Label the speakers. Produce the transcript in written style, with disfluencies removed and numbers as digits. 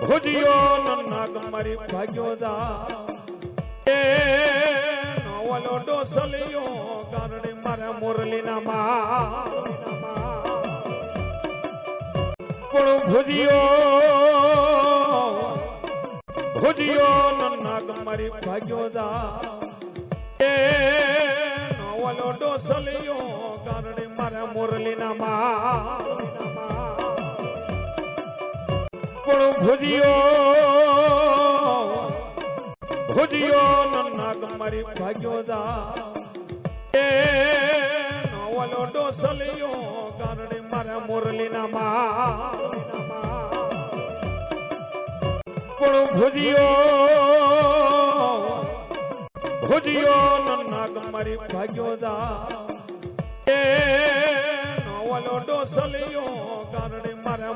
Speaker 1: ભુજિયો નાગ મારી ભાગ્યોદા એ નવલો ડોસલિયો કારણે મારા મુરલીના માં પણ ભુજિયો નાગ મારી ભાગ્યોદા એ નવલો ડોસલિયો કારણે મારા મુરલીના માં પણ ભુજિયો નાગ મારી ભાગ્યોદા એ નવલો ડોસલિયો કારણે મારા મુરલીના માં પણ ભુજિયો નાગ મારી ભાગ્યોદા એ નવલો ડોસલિયો કારણે મારા